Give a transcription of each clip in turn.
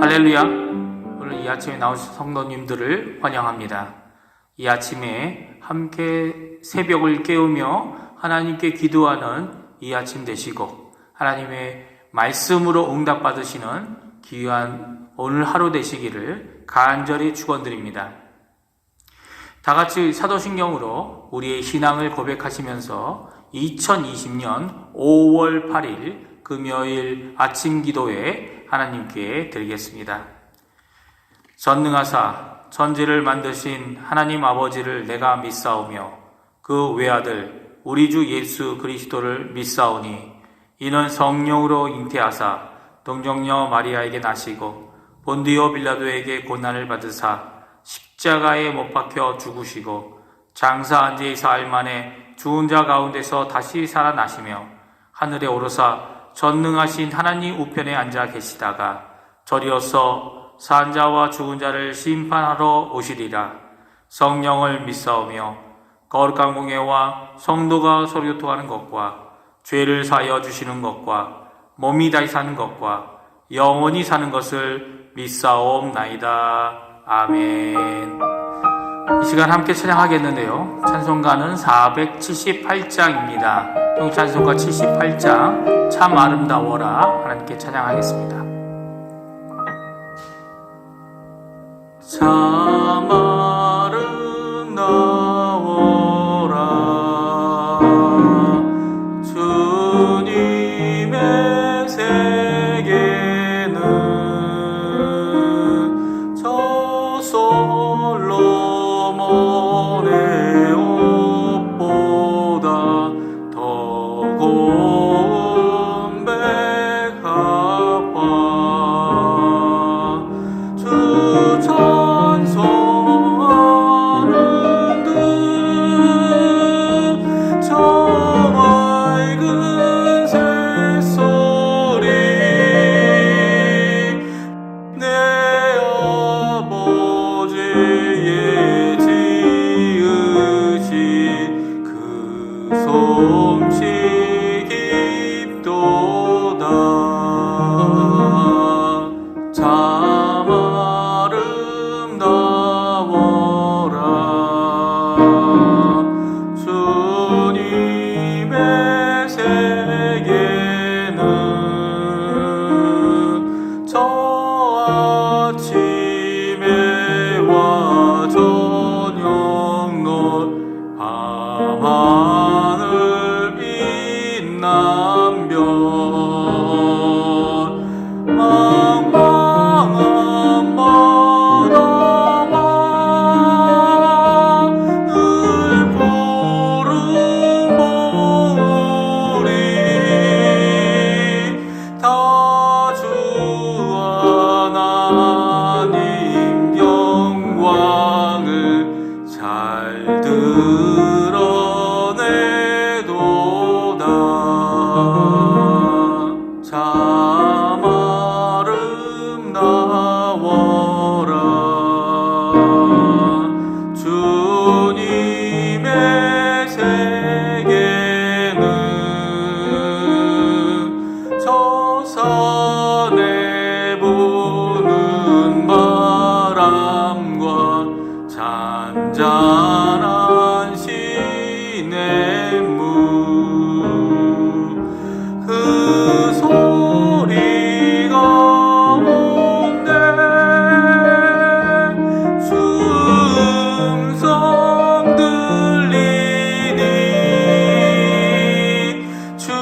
할렐루야. 오늘 이 아침에 나오신 성도님들을 환영합니다. 이 아침에 함께 새벽을 깨우며 하나님께 기도하는 이 아침 되시고 하나님의 말씀으로 응답받으시는 귀한 오늘 하루 되시기를 간절히 축원드립니다. 다 같이 사도신경으로 우리의 신앙을 고백하시면서 2020년 5월 8일 금요일 아침 기도에 하나님께 드리겠습니다. 전능하사 천지를 만드신 하나님 아버지를 내가 믿사오며 그 외아들 우리 주 예수 그리스도를 믿사오니 이는 성령으로 잉태하사 동정녀 마리아에게 나시고 본디오 빌라도에게 고난을 받으사 십자가에 못 박혀 죽으시고 장사한 지 사흘 만에 죽은 자 가운데서 다시 살아나시며 하늘에 오르사 전능하신 하나님 우편에 앉아 계시다가 저리어서 산 자와 죽은 자를 심판하러 오시리라. 성령을 믿사오며 거룩한 공예와 성도가 서로 교통하는 것과 죄를 사하여 주시는 것과 몸이 다시 사는 것과 영원히 사는 것을 믿사옵나이다. 아멘. 이 시간 함께 찬양하겠는데요. 찬송가는 478장입니다. 찬송가 78장 참 아름다워라 하나님께 찬양하겠습니다. 참 아름다워라 주님의 세계는 저 솔로몬의 옷보다 더 고운 백합화 주 찬송하는 듯 저 맑은 새소리 내 아버지의 지으신 그 솜씨 깊도다. 참 아름다워라 주님의 세계는 저 아침에와 저녁노 밤하늘 빛난 별 망망한 바다와 늘 푸른 봉우리 다 주 하나님 영광을 잘 드러내도다. 참 아름다워라 주님의 세계는 저 산에 부는 바람과 잔잔한 시냇물 그 소리 가운데 음성 들리니 주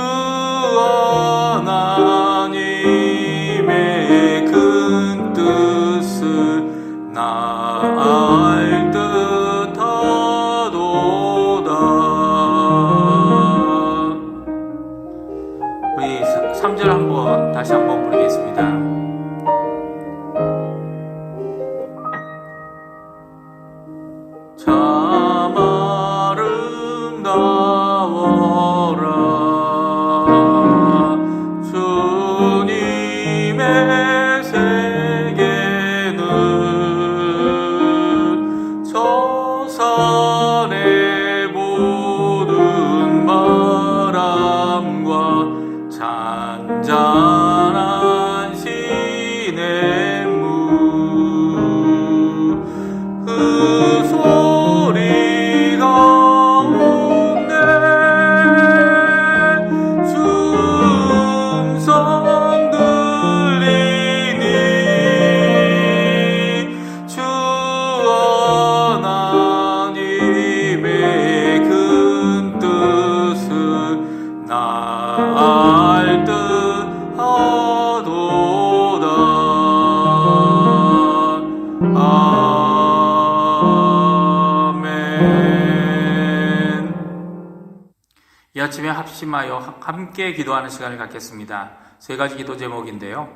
하나님의 큰 뜻을 나 알 듯하도다. 우리 3절 다시 한번 부르겠습니다. 참 아름다워라 주님의 세계는 저 산에 부는 바람과 잔잔한 시 아침에 합심하여 함께 기도하는 시간을 갖겠습니다. 세 가지 기도 제목인데요.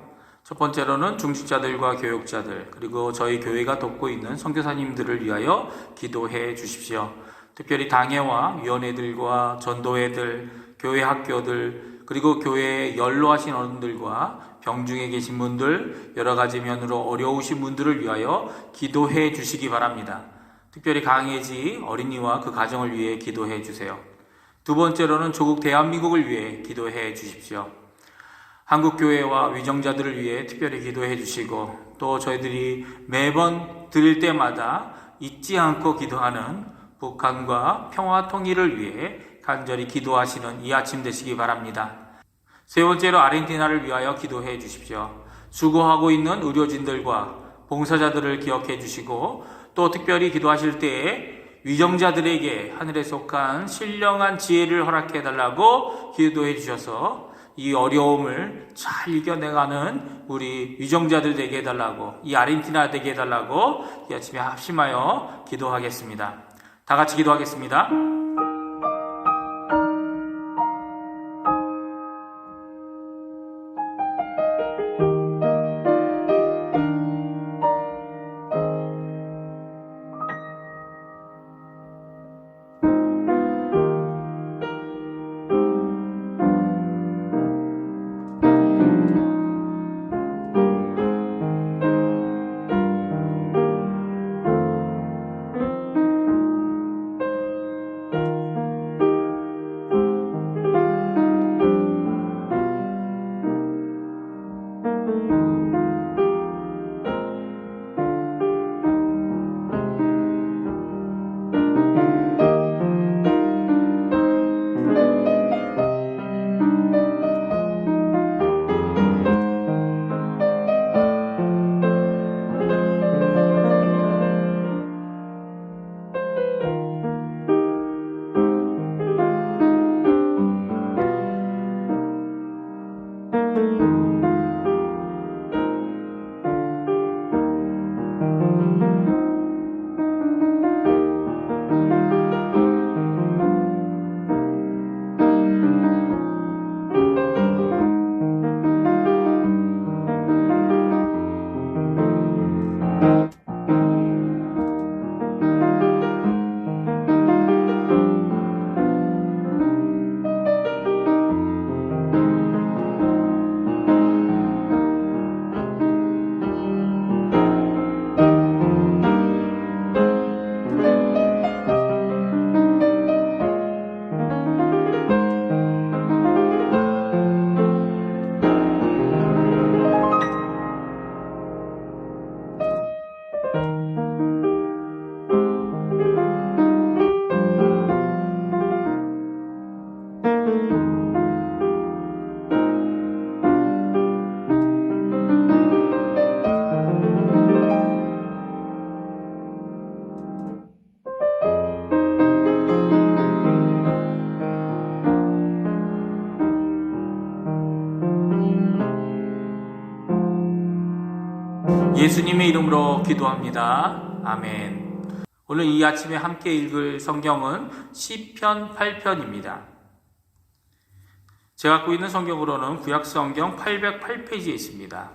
첫 번째로는 중직자들과 교육자들, 그리고 저희 교회가 돕고 있는 선교사님들을 위하여 기도해 주십시오. 특별히 당회와 위원회들과 전도회들, 교회 학교들, 그리고 교회에 연로하신 어른들과 병중에 계신 분들, 여러 가지 면으로 어려우신 분들을 위하여 기도해 주시기 바랍니다. 특별히 강해지 어린이와 그 가정을 위해 기도해 주세요. 두 번째로는 조국 대한민국을 위해 기도해 주십시오. 한국교회와 위정자들을 위해 특별히 기도해 주시고, 또 저희들이 매번 드릴 때마다 잊지 않고 기도하는 북한과 평화 통일을 위해 간절히 기도하시는 이 아침 되시기 바랍니다. 세 번째로 아르헨티나를 위하여 기도해 주십시오. 수고하고 있는 의료진들과 봉사자들을 기억해 주시고, 또 특별히 기도하실 때에 위정자들에게 하늘에 속한 신령한 지혜를 허락해 달라고 기도해 주셔서 이 어려움을 잘 이겨내가는 우리 위정자들 되게 해달라고, 이 아르헨티나 되게 해달라고 이 아침에 합심하여 기도하겠습니다. 다 같이 기도하겠습니다. 예수님의 이름으로 기도합니다. 아멘. 오늘 이 아침에 함께 읽을 성경은 시편 8편입니다. 제가 갖고 있는 성경으로는 구약성경 808페이지에 있습니다.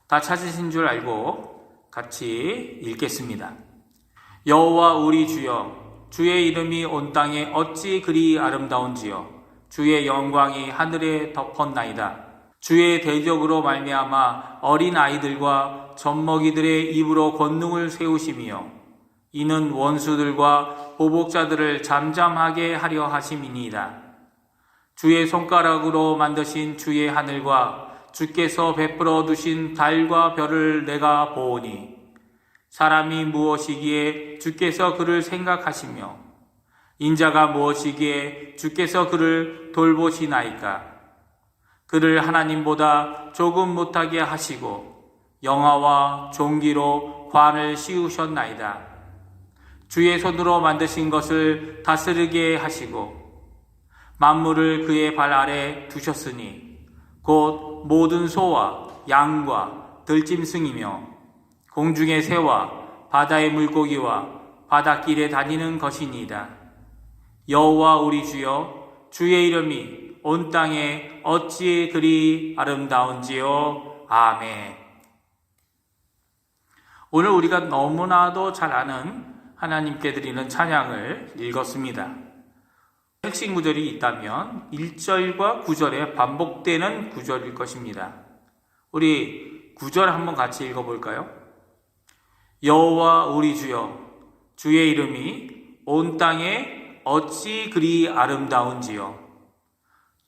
다 찾으신 줄 알고 같이 읽겠습니다. 여호와 우리 주여, 주의 이름이 온 땅에 어찌 그리 아름다운지요. 주의 영광이 하늘에 덮었나이다. 주의 대적으로 말미암아 어린 아이들과 젖먹이들의 입으로 권능을 세우시며, 이는 원수들과 보복자들을 잠잠하게 하려 하심이니이다. 주의 손가락으로 만드신 주의 하늘과 주께서 베풀어 두신 달과 별을 내가 보오니, 사람이 무엇이기에 주께서 그를 생각하시며 인자가 무엇이기에 주께서 그를 돌보시나이까. 그를 하나님보다 조금 못하게 하시고 영화와 종기로 관을 씌우셨나이다. 주의 손으로 만드신 것을 다스리게 하시고 만물을 그의 발 아래 두셨으니 곧 모든 소와 양과 들짐승이며 공중의 새와 바다의 물고기와 바닷길에 다니는 것이니이다. 여호와 우리 주여, 주의 이름이 온 땅에 어찌 그리 아름다운지요. 아멘. 오늘 우리가 너무나도 잘 아는 하나님께 드리는 찬양을 읽었습니다. 핵심 구절이 있다면 1절과 9절에 반복되는 구절일 것입니다. 우리 9절 한번 같이 읽어볼까요? 여호와 우리 주여, 주의 이름이 온 땅에 어찌 그리 아름다운지요.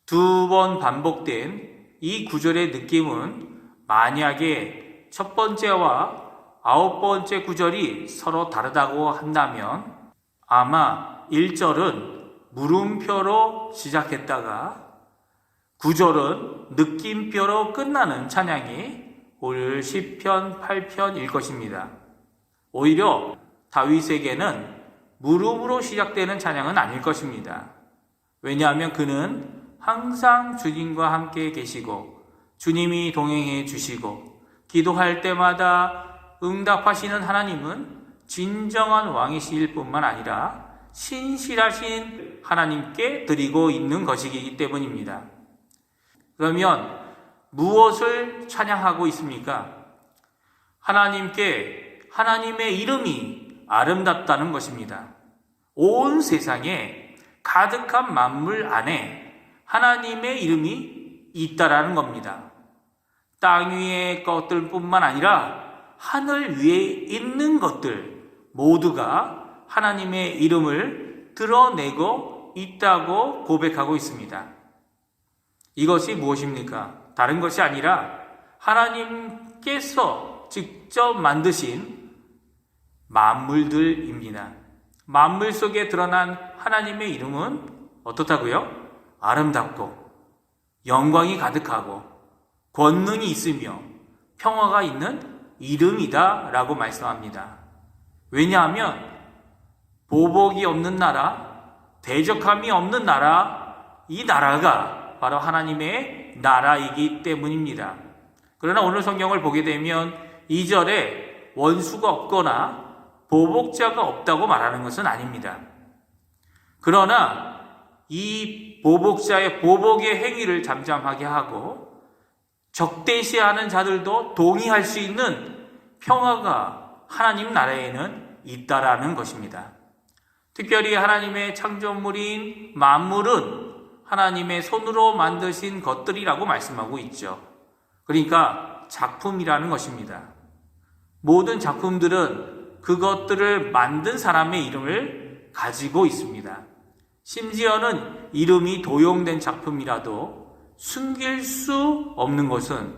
두 번 반복된 이 구절의 느낌은 만약에 첫 번째와 9번째 구절이 서로 다르다고 한다면 아마 1절은 물음표로 시작했다가 9절은 느낌표로 끝나는 찬양이 올 시편 8편일 것입니다. 오히려 다윗에게는 물음으로 시작되는 찬양은 아닐 것입니다. 왜냐하면 그는 항상 주님과 함께 계시고 주님이 동행해 주시고 기도할 때마다 응답하시는 하나님은 진정한 왕이실 뿐만 아니라 신실하신 하나님께 드리고 있는 것이기 때문입니다. 그러면 무엇을 찬양하고 있습니까? 하나님께 하나님의 이름이 아름답다는 것입니다. 온 세상에 가득한 만물 안에 하나님의 이름이 있다라는 겁니다. 땅 위의 것들뿐만 아니라 하늘 위에 있는 것들 모두가 하나님의 이름을 드러내고 있다고 고백하고 있습니다. 이것이 무엇입니까? 다른 것이 아니라 하나님께서 직접 만드신 만물들입니다. 만물 속에 드러난 하나님의 이름은 어떻다고요? 아름답고 영광이 가득하고 권능이 있으며 평화가 있는 이름이다 라고 말씀합니다. 왜냐하면 보복이 없는 나라, 대적함이 없는 나라, 이 나라가 바로 하나님의 나라이기 때문입니다. 그러나 오늘 성경을 보게 되면 2절에 원수가 없거나 보복자가 없다고 말하는 것은 아닙니다. 그러나 이 보복자의 보복의 행위를 잠잠하게 하고 적대시하는 자들도 동의할 수 있는 평화가 하나님 나라에는 있다라는 것입니다. 특별히 하나님의 창조물인 만물은 하나님의 손으로 만드신 것들이라고 말씀하고 있죠. 그러니까 작품이라는 것입니다. 모든 작품들은 그것들을 만든 사람의 이름을 가지고 있습니다. 심지어는 이름이 도용된 작품이라도 숨길 수 없는 것은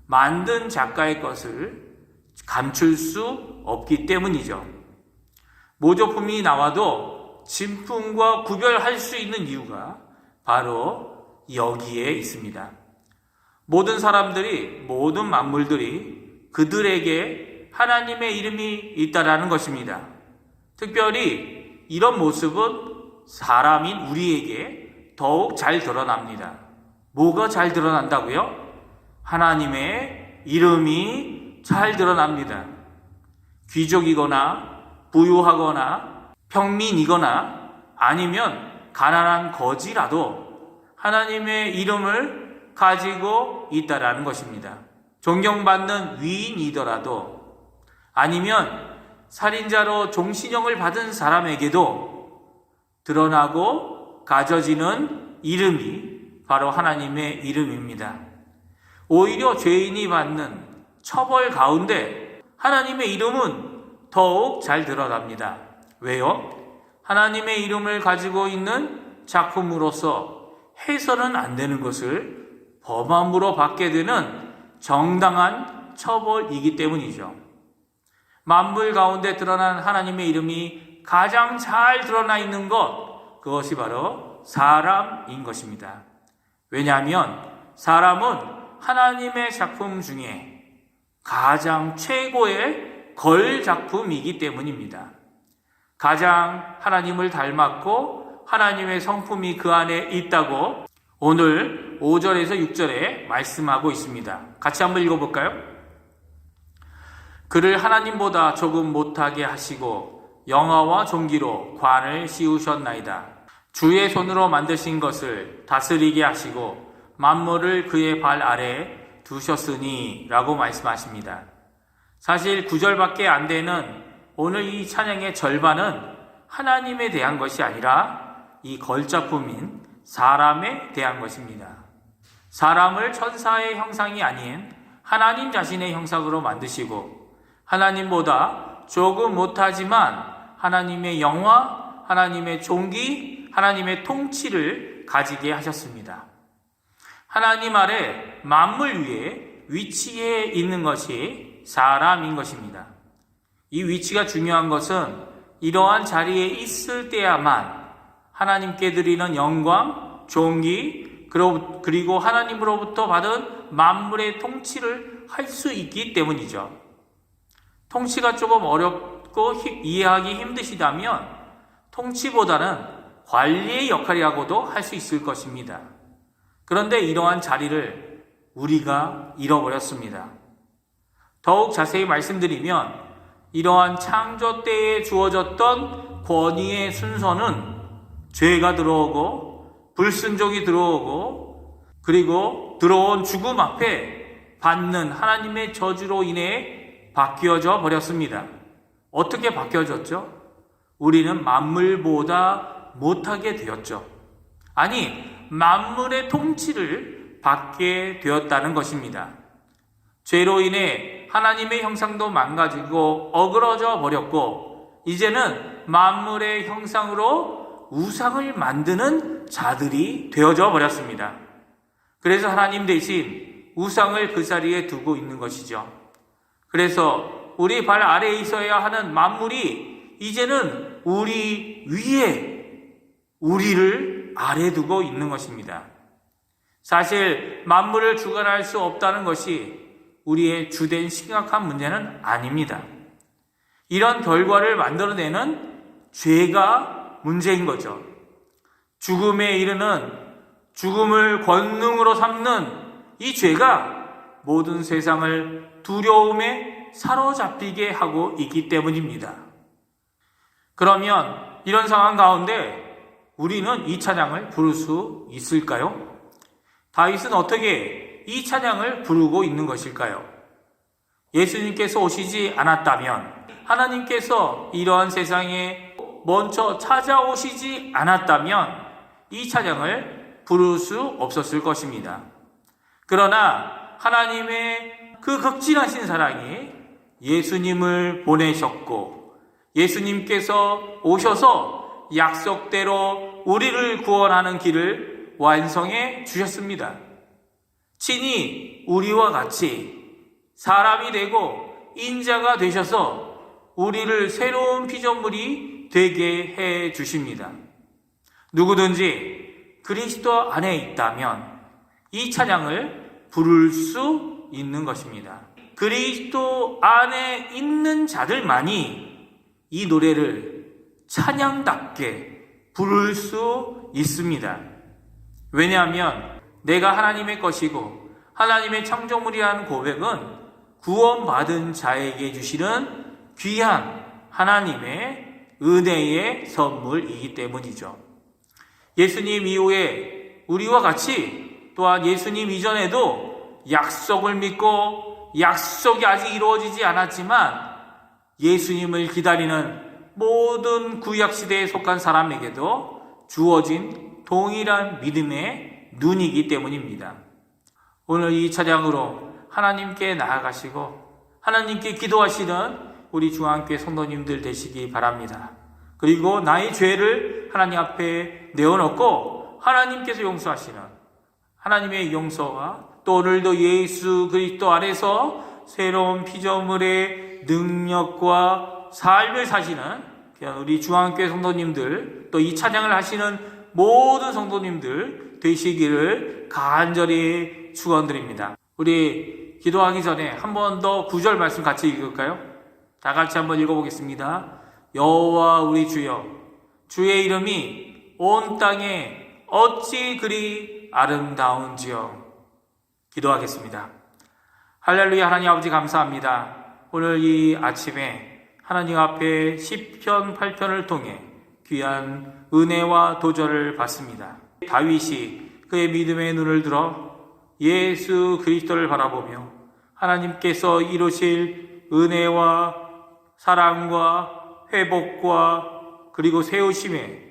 만든 작가의 것을 감출 수 없기 때문이죠. 모조품이 나와도 진품과 구별할 수 있는 이유가 바로 여기에 있습니다. 모든 사람들이, 모든 만물들이 그들에게 하나님의 이름이 있다라는 것입니다. 특별히 이런 모습은 사람인 우리에게 더욱 잘 드러납니다. 뭐가 잘 드러난다고요? 하나님의 이름이 잘 드러납니다. 귀족이거나 부유하거나 평민이거나 아니면 가난한 거지라도 하나님의 이름을 가지고 있다라는 것입니다. 존경받는 위인이더라도 아니면 살인자로 종신형을 받은 사람에게도 드러나고 가져지는 이름이 바로 하나님의 이름입니다. 오히려 죄인이 받는 처벌 가운데 하나님의 이름은 더욱 잘 드러납니다. 왜요? 하나님의 이름을 가지고 있는 작품으로서 해서는 안 되는 것을 범함으로 받게 되는 정당한 처벌이기 때문이죠. 만물 가운데 드러난 하나님의 이름이 가장 잘 드러나 있는 것, 그것이 바로 사람인 것입니다. 왜냐하면 사람은 하나님의 작품 중에 가장 최고의 걸 작품이기 때문입니다. 가장 하나님을 닮았고 하나님의 성품이 그 안에 있다고 오늘 5절에서 6절에 말씀하고 있습니다. 같이 한번 읽어볼까요? 그를 하나님보다 조금 못하게 하시고 영화와 존귀로 관을 씌우셨나이다. 주의 손으로 만드신 것을 다스리게 하시고 만물을 그의 발 아래 두셨으니 라고 말씀하십니다. 사실 9절밖에 안 되는 오늘 이 찬양의 절반은 하나님에 대한 것이 아니라 이 걸작품인 사람에 대한 것입니다. 사람을 천사의 형상이 아닌 하나님 자신의 형상으로 만드시고 하나님보다 조금 못하지만 하나님의 영화, 하나님의 존귀, 하나님의 통치를 가지게 하셨습니다. 하나님 아래 만물 위에 위치해 있는 것이 사람인 것입니다. 이 위치가 중요한 것은 이러한 자리에 있을 때야만 하나님께 드리는 영광, 존귀, 그리고 하나님으로부터 받은 만물의 통치를 할 수 있기 때문이죠. 통치가 조금 어렵고 이해하기 힘드시다면 통치보다는 관리의 역할이라고도 할 수 있을 것입니다. 그런데 이러한 자리를 우리가 잃어버렸습니다. 더욱 자세히 말씀드리면 이러한 창조 때에 주어졌던 권위의 순서는 죄가 들어오고 불순종이 들어오고 그리고 들어온 죽음 앞에 받는 하나님의 저주로 인해 바뀌어져 버렸습니다. 어떻게 바뀌어졌죠? 우리는 만물보다 못하게 되었죠. 아니, 만물의 통치를 받게 되었다는 것입니다. 죄로 인해 하나님의 형상도 망가지고 어그러져 버렸고 이제는 만물의 형상으로 우상을 만드는 자들이 되어져 버렸습니다. 그래서 하나님 대신 우상을 그 자리에 두고 있는 것이죠. 그래서 우리 발 아래에 있어야 하는 만물이 이제는 우리 위에 우리를 아래 두고 있는 것입니다. 사실 만물을 주관할 수 없다는 것이 우리의 주된 심각한 문제는 아닙니다. 이런 결과를 만들어내는 죄가 문제인 거죠. 죽음에 이르는 죽음을 권능으로 삼는 이 죄가 모든 세상을 두려움에 사로잡히게 하고 있기 때문입니다. 그러면 이런 상황 가운데 우리는 이 찬양을 부를 수 있을까요? 다윗은 어떻게 이 찬양을 부르고 있는 것일까요? 예수님께서 오시지 않았다면, 하나님께서 이러한 세상에 먼저 찾아오시지 않았다면 이 찬양을 부를 수 없었을 것입니다. 그러나 하나님의 그 극진하신 사랑이 예수님을 보내셨고 예수님께서 오셔서 약속대로 우리를 구원하는 길을 완성해 주셨습니다. 친히 우리와 같이 사람이 되고 인자가 되셔서 우리를 새로운 피조물이 되게 해 주십니다. 누구든지 그리스도 안에 있다면 이 찬양을 부를 수 있는 것입니다. 그리스도 안에 있는 자들만이 이 노래를 찬양답게 부를 수 있습니다. 왜냐하면 내가 하나님의 것이고 하나님의 창조물이라는 고백은 구원받은 자에게 주시는 귀한 하나님의 은혜의 선물이기 때문이죠. 예수님 이후에 우리와 같이 또한 예수님 이전에도 약속을 믿고 약속이 아직 이루어지지 않았지만 예수님을 기다리는 모든 구약시대에 속한 사람에게도 주어진 동일한 믿음의 눈이기 때문입니다. 오늘 이 찬양으로 하나님께 나아가시고 하나님께 기도하시는 우리 중앙교회 성도님들 되시기 바랍니다. 그리고 나의 죄를 하나님 앞에 내어놓고 하나님께서 용서하시는 하나님의 용서와 또 오늘도 예수 그리스도 안에서 새로운 피조물의 능력과 삶을 사시는 우리 중앙교회 성도님들 또 이 찬양을 하시는 모든 성도님들 되시기를 간절히 축원드립니다. 우리 기도하기 전에 한 번 더 9절 말씀 같이 읽을까요? 다 같이 한번 읽어보겠습니다. 여호와 우리 주여, 주의 이름이 온 땅에 어찌 그리 아름다운지요. 기도하겠습니다. 할렐루야. 하나님 아버지 감사합니다. 오늘 이 아침에 하나님 앞에 시편 8편을 통해 귀한 은혜와 도전을 받습니다. 다윗이 그의 믿음의 눈을 들어 예수 그리스도를 바라보며 하나님께서 이루실 은혜와 사랑과 회복과 그리고 세우심에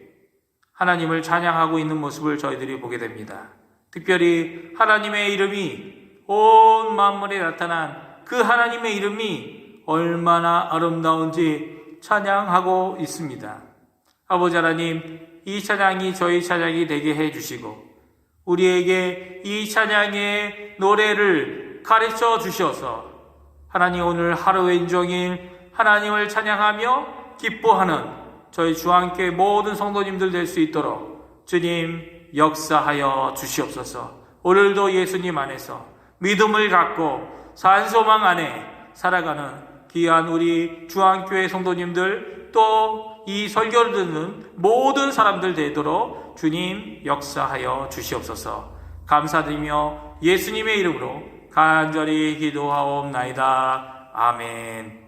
하나님을 찬양하고 있는 모습을 저희들이 보게 됩니다. 특별히 하나님의 이름이 온 만물에 나타난 그 하나님의 이름이 얼마나 아름다운지 찬양하고 있습니다. 아버지 하나님, 이 찬양이 저희 찬양이 되게 해주시고 우리에게 이 찬양의 노래를 가르쳐 주셔서 하나님 오늘 하루 왼종일 하나님을 찬양하며 기뻐하는 저희 주한교회 모든 성도님들 될 수 있도록 주님 역사하여 주시옵소서. 오늘도 예수님 안에서 믿음을 갖고 산소망 안에 살아가는 귀한 우리 주한교회 성도님들 또 이 설교를 듣는 모든 사람들 되도록 주님 역사하여 주시옵소서. 감사드리며 예수님의 이름으로 간절히 기도하옵나이다. 아멘.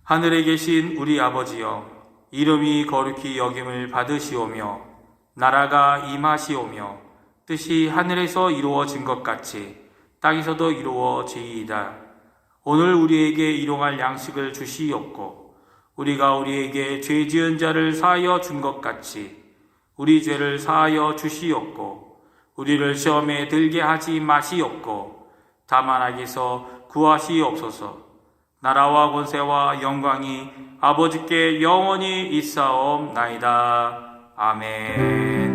하늘에 계신 우리 아버지여, 이름이 거룩히 여김을 받으시오며 나라가 임하시오며 뜻이 하늘에서 이루어진 것 같이 땅에서도 이루어지이다. 오늘 우리에게 일용할 양식을 주시옵고 우리가 우리에게 죄 지은 자를 사하여 준 것 같이 우리 죄를 사하여 주시옵고 우리를 시험에 들게 하지 마시옵고 다만 악에서 구하시옵소서. 나라와 권세와 영광이 아버지께 영원히 있사옵나이다. 아멘.